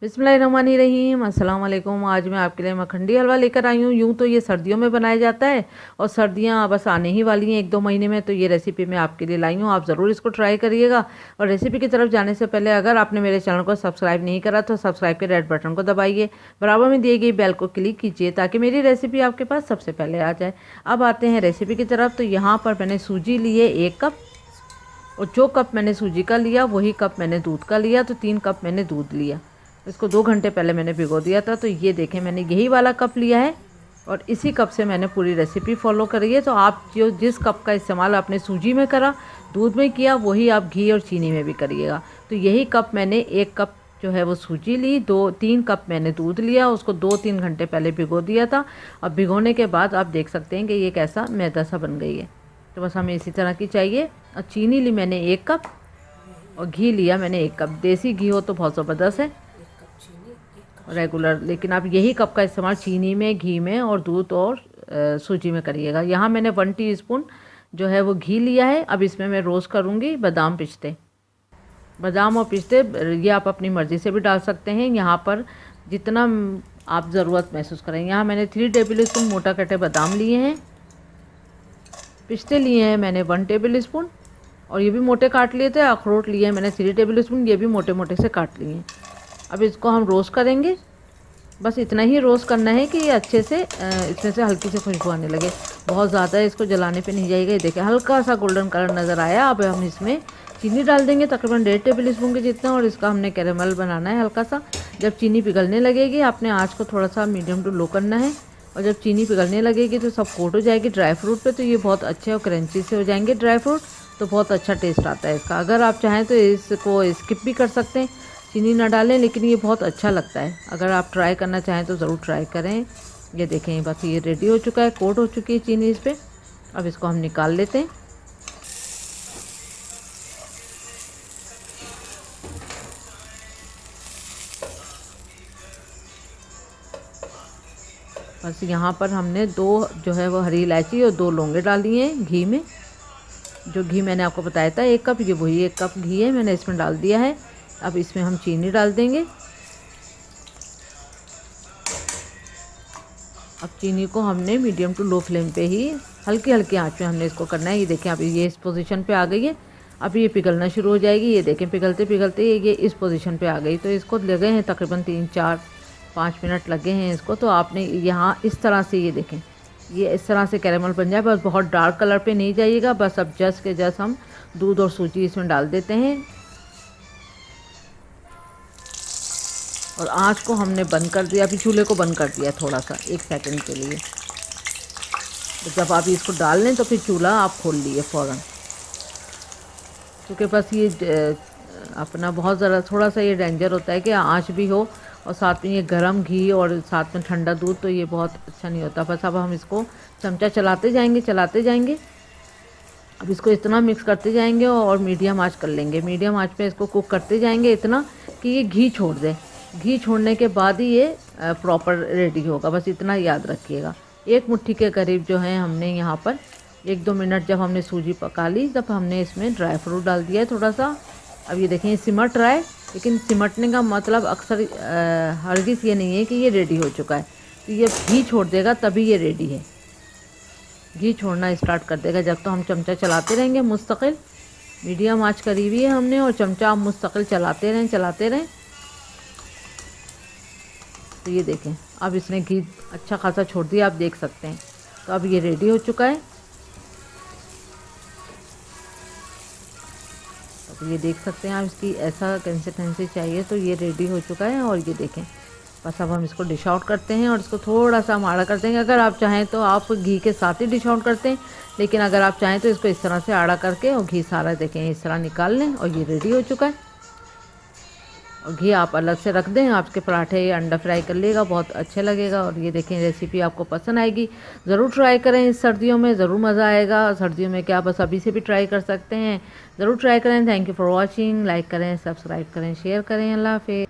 बिस्मिल्लाहिर्रहमानिर्रहीम, अस्सलाम वालेकुम। आज मैं आपके लिए मखंडी हलवा लेकर आई हूँ। यूँ तो ये सर्दियों में बनाया जाता है और सर्दियाँ बस आने ही वाली हैं 1-2 महीने में, तो ये रेसिपी मैं आपके लिए लाई हूँ। आप ज़रूर इसको ट्राई करिएगा। और रेसिपी की तरफ जाने से पहले अगर आपने मेरे चैनल को सब्सक्राइब नहीं करा तो सब्सक्राइब के रेड बटन को दबाइए, बराबर में दिए गई बेल को क्लिक कीजिए ताकि मेरी रेसिपी आपके पास सबसे पहले आ जाए। अब आते हैं रेसिपी की तरफ। तो यहाँ पर मैंने सूजी लिए 1 कप, और जो कप मैंने सूजी का लिया वही कप मैंने दूध का लिया, तो 3 कप मैंने दूध लिया। इसको 2 घंटे पहले मैंने भिगो दिया था। तो ये देखें, मैंने यही वाला कप लिया है और इसी कप से मैंने पूरी रेसिपी फॉलो करी है। तो आप जिस कप का इस्तेमाल आपने सूजी में करा, दूध में किया, वही आप घी और चीनी में भी करिएगा। तो यही कप मैंने 1 कप जो है वो सूजी ली, 2-3 कप मैंने दूध लिया, उसको 2-3 घंटे पहले भिगो दिया था। अब भिगोने के बाद आप देख सकते हैं कि ये कैसा मैदा सा बन गई है। तो बस हमें इसी तरह की चाहिए। और चीनी ली मैंने 1 कप और घी लिया मैंने 1 कप। देसी घी हो तो बहुत ज़बरदस्त है, रेगुलर, लेकिन आप यही कप का इस्तेमाल चीनी में, घी में और दूध और सूजी में करिएगा। यहाँ मैंने 1 टीस्पून जो है वो घी लिया है। अब इसमें मैं रोस्ट करूँगी बादाम पिस्ते। बादाम और पिस्ते ये आप अपनी मर्ज़ी से भी डाल सकते हैं, यहाँ पर जितना आप ज़रूरत महसूस करें। यहाँ मैंने 3 टेबल स्पून मोटा कटे बादाम लिए हैं। पिस्ते लिए हैं मैंने 1 टेबल स्पून, और ये भी मोटे काट लिए थे। अखरोट लिए हैं मैंने 3 टेबल स्पून, ये भी मोटे मोटे से काट लिए हैं। अब इसको हम रोस्ट करेंगे। बस इतना ही रोस्ट करना है कि ये अच्छे से इसमें से हल्की से खुशबू आने लगे। बहुत ज़्यादा इसको जलाने पे नहीं जाएगा। ये देखिए हल्का सा गोल्डन कलर नज़र आया। अब हम इसमें चीनी डाल देंगे तकरीबन 1.5 टेबल स्पून के जितना, और इसका हमने कैरेमल बनाना है हल्का सा। जब चीनी पिघलने लगेगी आपने आँच को थोड़ा सा मीडियम टू लो करना है, और जब चीनी पिघलने लगेगी तो सब कोट हो जाएगी ड्राई फ्रूट पे। तो ये बहुत अच्छे और क्रंची से हो जाएंगे ड्राई फ्रूट, तो बहुत अच्छा टेस्ट आता है इसका। अगर आप चाहें तो इसको स्किप भी कर सकते हैं, चीनी ना डालें, लेकिन ये बहुत अच्छा लगता है। अगर आप ट्राई करना चाहें तो ज़रूर ट्राई करें। ये देखें बस ये रेडी हो चुका है, कोट हो चुकी है चीनी इस पर। अब इसको हम निकाल लेते हैं। बस यहाँ पर हमने 2 जो है वो हरी इलायची और 2 लौंगे डाल दिए हैं घी में। जो घी मैंने आपको बताया था 1 कप, ये वही 1 कप घी है, मैंने इसमें डाल दिया है। अब इसमें हम चीनी डाल देंगे। अब चीनी को हमने मीडियम टू लो फ्लेम पे ही हल्की हल्की आंच में हमने इसको करना है। ये देखें अभी ये इस पोजीशन पे आ गई है। अब ये पिघलना शुरू हो जाएगी। ये देखें पिघलते पिघलते ये इस पोजीशन पे आ गई। तो इसको लगे हैं तकरीबन 3-4-5 मिनट लगे हैं इसको। तो आपने यहाँ इस तरह से ये देखें ये इस तरह से कैरेमल बन जाए। बस बहुत डार्क कलर पे नहीं जाइएगा। बस अब जस्ट के जस्ट हम दूध और सूजी इसमें डाल देते हैं, और आँच को हमने बंद कर दिया। अभी चूल्हे को बंद कर दिया थोड़ा सा 1 सेकंड के लिए। तो जब आप इसको डाल लें तो फिर चूल्हा आप खोल लिए फ़ौरन, क्योंकि बस ये अपना बहुत ज़रा थोड़ा सा ये डेंजर होता है कि आँच भी हो और साथ में ये गरम घी और साथ में ठंडा दूध, तो ये बहुत अच्छा नहीं होता। बस अब हम इसको चमचा चलाते जाएंगे। अब इसको इतना मिक्स करते जाएंगे और मीडियम आंच कर लेंगे। मीडियम आंच पे इसको कुक करते जाएंगे इतना कि ये घी छोड़ दे। घी छोड़ने के बाद ही ये प्रॉपर रेडी होगा। बस इतना याद रखिएगा। 1 मुट्ठी के करीब जो है हमने यहाँ पर 1-2 मिनट जब हमने सूजी पका ली तब हमने इसमें ड्राई फ्रूट डाल दिया है थोड़ा सा। अब ये देखें सिमट रहा है, लेकिन सिमटने का मतलब अक्सर हरगिज़ ये नहीं है कि ये रेडी हो चुका है। तो ये घी छोड़ देगा तभी ये रेडी है। घी छोड़ना स्टार्ट कर देगा जब तो हम चमचा चलाते रहेंगे मुस्तकिल। मीडियम आंच करी हुई है हमने, और चमचा आप मुस्तकिल चलाते रहें। तो ये देखें अब इसने घी अच्छा खासा छोड़ दिया, आप देख सकते हैं। तो अब ये रेडी हो चुका है। तो ये देख सकते हैं आप, इसकी ऐसा कंसिस्टेंसी चाहिए। तो ये रेडी हो चुका है, और ये देखें बस अब हम इसको डिश आउट करते हैं, और इसको थोड़ा सा हम आड़ा कर देंगे। अगर आप चाहें तो आप घी के साथ ही डिश आउट करते हैं, लेकिन अगर आप चाहें तो इसको इस तरह से आड़ा करके और घी सारा देखें इस तरह निकाल लें, और ये रेडी हो चुका है। और घी आप अलग से रख दें। आपके पराठे या अंडा फ्राई कर लेगा, बहुत अच्छे लगेगा। और ये देखें रेसिपी आपको पसंद आएगी, ज़रूर ट्राई करें। इस सर्दियों में ज़रूर मज़ा आएगा। सर्दियों में क्या बस अभी से भी ट्राई कर सकते हैं, ज़रूर ट्राई करें। Thank you for watching. Like करें, सब्सक्राइब करें, शेयर करें। अल्लाह हाफ़िज़।